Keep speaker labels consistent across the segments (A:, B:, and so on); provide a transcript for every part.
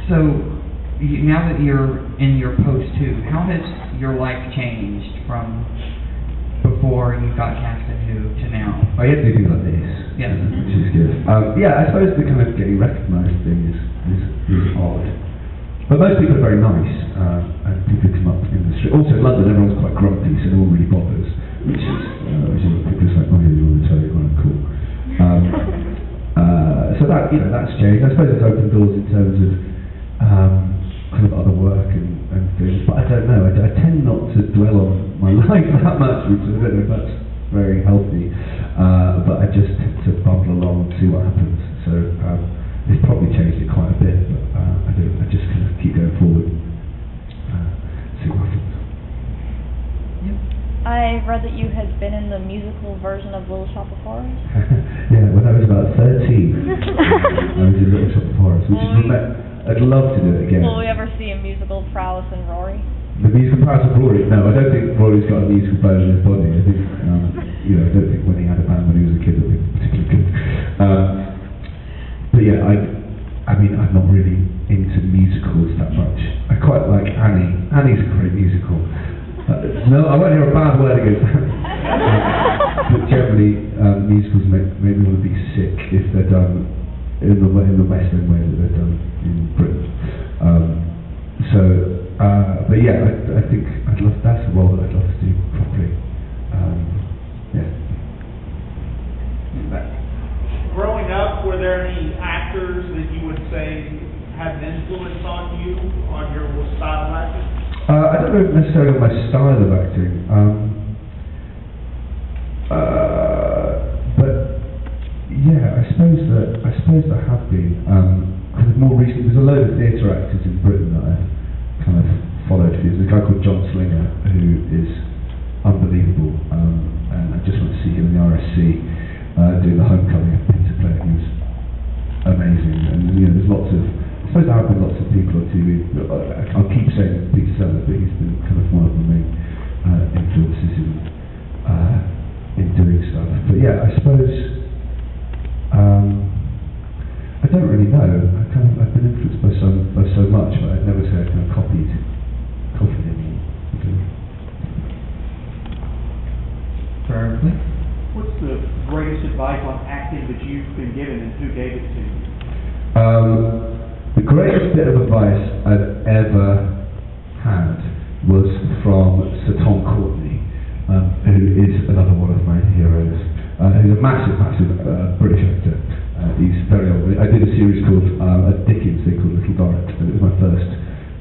A: So, now that you're in your post 2, how has your life changed from before you got cast in Who to now?
B: I get to do things like this,
A: Yes.
B: which is good. Yeah, I suppose the kind of getting recognised thing is odd. But most people are very nice, and people come up in the street. Also in London, everyone's quite grumpy, so no one really bothers, which is people just like, oh yeah, you're on the telly, right, cool. So that, that's changed. I suppose it's opened doors in terms of kind of other work and things, but I don't know. I tend not to dwell on my life that much, which I don't know if that's very healthy, but I just tend to bumble along and see what happens. So it's probably changed it quite a bit, but I just kind of keep going forward, see what happens.
A: Yep.
C: I read that you had been in the musical version of Little Shop of Horrors.
B: Yeah, when I was about 13, I was in Little Shop of Horrors, which I'd love to do it again.
C: Will we ever see a musical prowess in Rory?
B: The musical prowess of Rory? No, I don't think Rory's got a musical bone in his body. I think, I don't think when he had a band when he was a kid it was particularly good. But yeah, I mean, I'm not really into musicals that much. I quite like Annie. Annie's a great musical. No, I won't hear a bad word against that. But generally, musicals make me want to be sick if they're done in the West End way that they're done in Britain. But yeah, I think that's a role that I'd love to do properly. Yeah.
D: Growing up, were there any actors that you would say had an influence on you, on your style of acting?
B: I don't know necessarily on my style of acting, but yeah, I suppose there have been kind of more recent. There's a load of theatre actors in Britain that I've kind of followed. There's a guy called John Slinger who is unbelievable, and I just went to see him in the RSC doing the Homecoming at Peter Play. He was amazing, and there's lots of. I suppose there have been lots of people on TV. I'll keep saying Peter Sellers, but he's been kind of one of the main influences in doing stuff. But yeah, I suppose I don't really know. I've been influenced by so much, but I'd never say I've kind of copied anyone.
A: Perfectly.
D: What's the greatest advice on acting that you've been given, and who gave it to you?
B: The greatest bit of advice I've ever had was from Sir Tom Courtenay, who is another one of my heroes. He's a massive British actor. He's very old. I did a series called a Dickens thing called Little Dorrit, and it was my first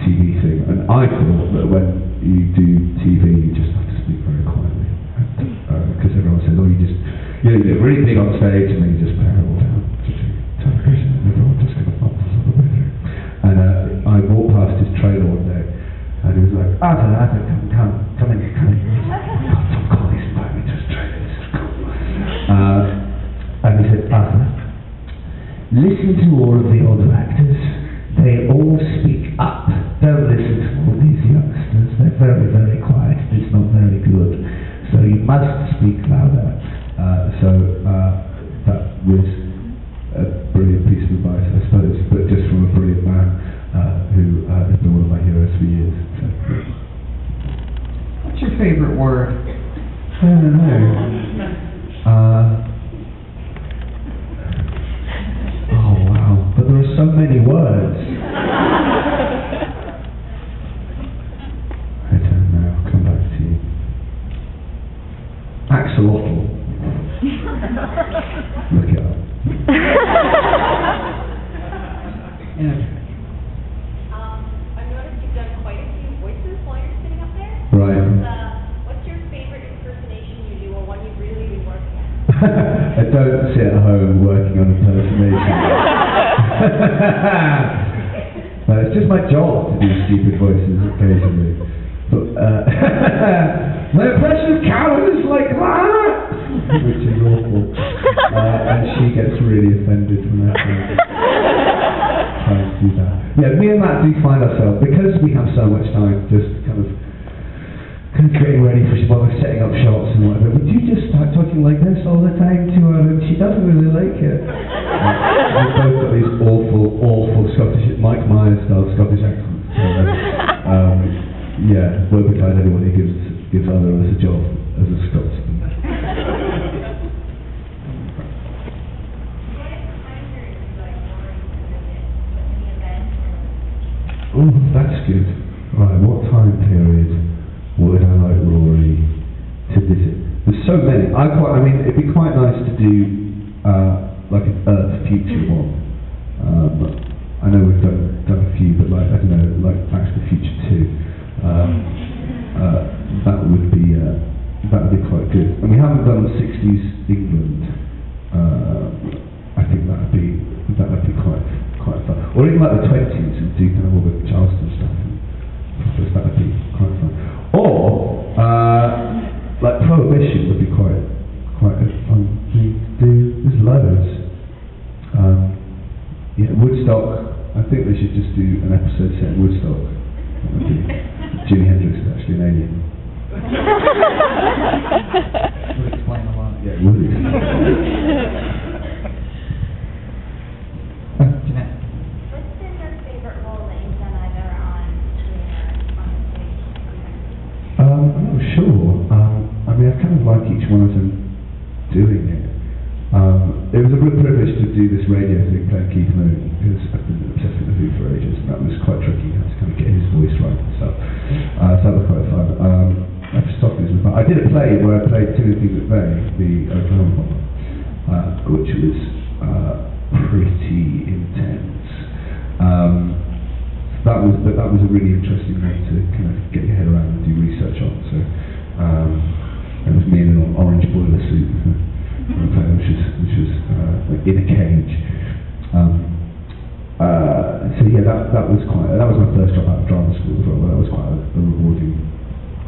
B: TV thing. And I thought that when you do TV, you just have to speak very quietly, because everyone says, "Oh, you get really big on stage, and then you just pare it all down." And everyone just kind of bumps all the way through. And I walked past his trailer one day, and he was like, Arthur, come in. God, Tom Collins invited me to his trailer, this is cool. And he said, Arthur, listen to all of the older actors. They all speak up. Don't listen to all these youngsters. They're very, very quiet. It's not very good. So you must speak louder. That was a brilliant piece of advice, I suppose, but just from a brilliant man who has been one of my heroes for years. So.
A: What's your favorite word?
B: I don't know. Oh wow, but there are so many words. I don't know, I'll come back to you. Axolotl. Look it up.
A: Yeah.
E: I've noticed you've done quite a few voices while you're sitting up there.
B: Right.
E: What's your favorite impersonation you do, or one you've really been working on?
B: I don't sit at home working on impersonation. No, it's just my job to do stupid voices occasionally. But my impression of Karen is like that, which is awful. And she gets really offended when I try to do that. Yeah, me and Matt do find ourselves, because we have so much time, just kind of getting ready for while we're setting up shots and whatever. Would you just start talking like this all the time to her? And she doesn't really like it. We've both got these awful Scottish, Mike Myers style Scottish accents. Yeah, won't be glad anyone who gives either of us a job as a Scotsman. Oh, that's good. Right, what time period would I like Rory to visit? There's so many. It'd be quite nice to do like an Earth future one. I know we've done a few, but like, I don't know, like Back to the Future 2. That would be quite good. And we haven't done 60s England. I think that'd be quite fun. Or even like the 20s and do kind of all the Charleston stuff. That would be quite fun. Or like Prohibition would be quite a fun thing to do. There's loads. Yeah, Woodstock. I think they should just do an episode set in Woodstock. That would be Jimi Hendrix is actually an alien.
A: Would explain a lot.
B: Yeah, it would.
A: Jeanette.
E: What's been your favorite role that you've done either on screen or on stage?
B: I'm not sure. I kind of like each one as I'm doing it. It was a real privilege to do this radio thing playing Keith Moon, because I've been obsessed with the Who for ages, and that was quite tricky. I had to kind of get his voice right and stuff. So that was quite fun. I did a play where I played Timothy McVeigh, the Oklahoma bomber, which was pretty intense. That was a really interesting one to kind of get your head around and do research on. So it was me in an orange boiler suit, which was like in a cage. So yeah, that was my first job out of drama school as well. That was quite a rewarding,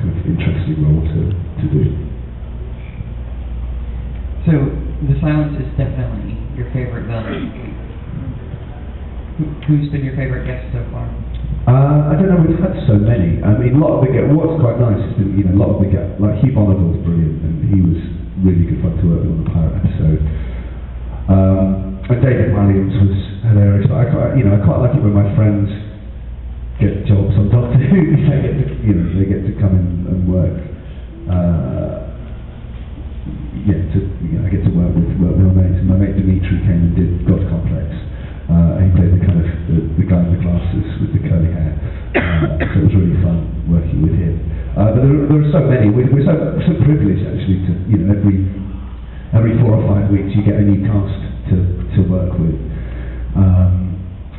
B: kind of interesting role to do.
A: So, The Silence is definitely your favorite villain. Who's been your favorite guest so far?
B: I don't know, we've had so many. I mean, a lot of what's quite nice has been, a lot of like Hugh Bonneville's brilliant, and he was really good fun to work with on the pilot episode. And David Williams was hilarious. But I quite like it when my friends get jobs on Doctor Who. They get to come in and work. I get to work with my mates. And my mate Dimitri came and did God Complex. He played the guy in the glasses with the curly hair. So it was really fun working with him. But there are so many. We're so privileged actually to every 4 or 5 weeks you get a new cast to work with.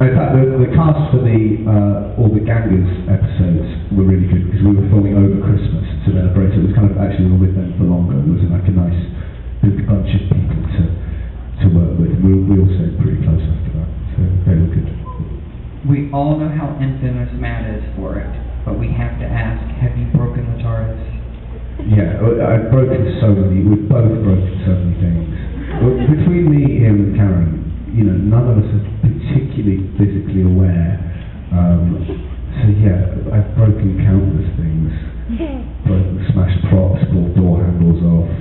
B: In fact, the cast for all the Gangers episodes were really good because we were filming over Christmas to celebrate. So it was kind of actually we were with them for longer. It was like a nice big bunch of people to work with. We all stayed pretty close after that, so they were good.
A: We all know how infamous Matt is for it, but we have to ask, have you broken the TARDIS? Yeah,
B: I've broken we've both broken so many things. Between me, him and Karen, none of us are particularly physically aware. So yeah, I've broken countless things. Smashed props, pulled door handles off.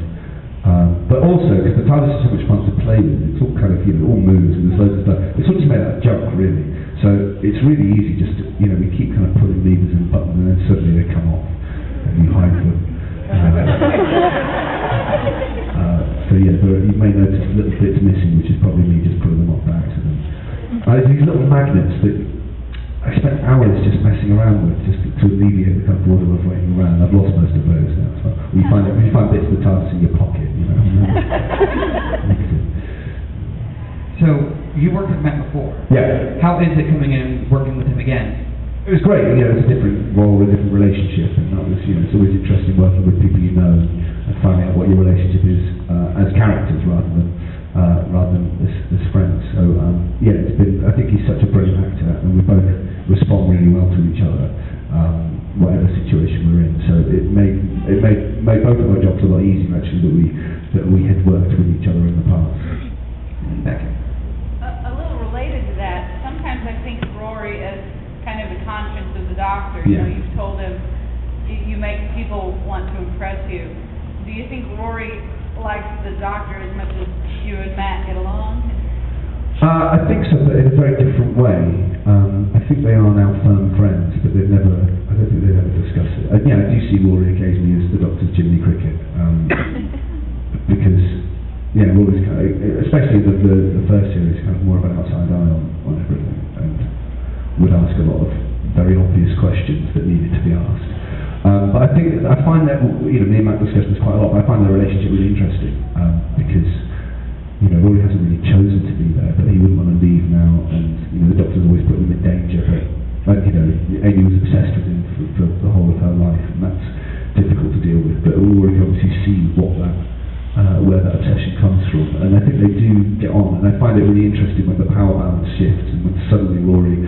B: But also, because the TARDIS is so much fun to play with, it's all kind of, all moves and there's loads of stuff. It's all just made out of junk, really. So it's really easy just to, we keep kind of pulling levers and buttons and then suddenly they come off and you hide them. So yeah, you may notice little bits missing, which is probably me just pulling them off by accident. There's these little magnets that I spent hours just messing around with, just to alleviate the kind of boredom of waiting around. I've lost most of those now. So you find bits of the TARDIS in your pocket,
A: So you worked with Matt before.
B: Yeah.
A: How is it coming in and working with him again?
B: It was great. It's a different role, a different relationship, and that was, it's always interesting working with people you know and finding out what your relationship is as characters rather than as friends. So it's been. I think he's such a brilliant actor, and we both respond really well to each other, whatever situation we're in. So it made both of our jobs a lot easier actually that we had worked with each other in the past.
A: Becky.
F: A little related to that, sometimes I think Rory is kind of the conscience of the Doctor.
B: Yeah.
F: You've told him you make people want to impress you. Do you think Rory likes the Doctor as much as you and Matt get along?
B: I think so, but in a very different way. I think they are now firm friends, but I don't think they've ever discussed it. I do see Rory occasionally as the Doctor's Jimmy Cricket, because, Rory's kind of, especially the first series, kind of more of an outside eye on everything, and would ask a lot of very obvious questions that needed to be asked. But I find that, me and Matt discussed this quite a lot, but I find their relationship really interesting, because Rory hasn't really chosen to be there, but he wouldn't want to leave now, and the Doctor's always put him in danger, but Amy was obsessed with him for the whole of her life, and that's difficult to deal with, but Rory can obviously see where that obsession comes from, and I think they do get on, and I find it really interesting when the power balance shifts, and when suddenly Rory,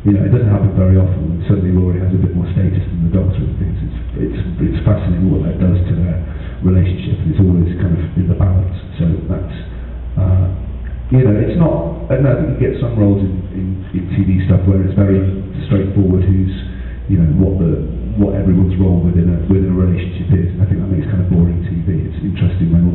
B: it doesn't happen very often, when suddenly Rory has a bit more status than the Doctor and things. It's fascinating what that does to their relationship, and it's always kind of in the balance, so that's it's not. I think you get some roles in TV stuff where it's very straightforward who's, what everyone's role within a relationship is. And I think that makes kind of boring TV. It's interesting when all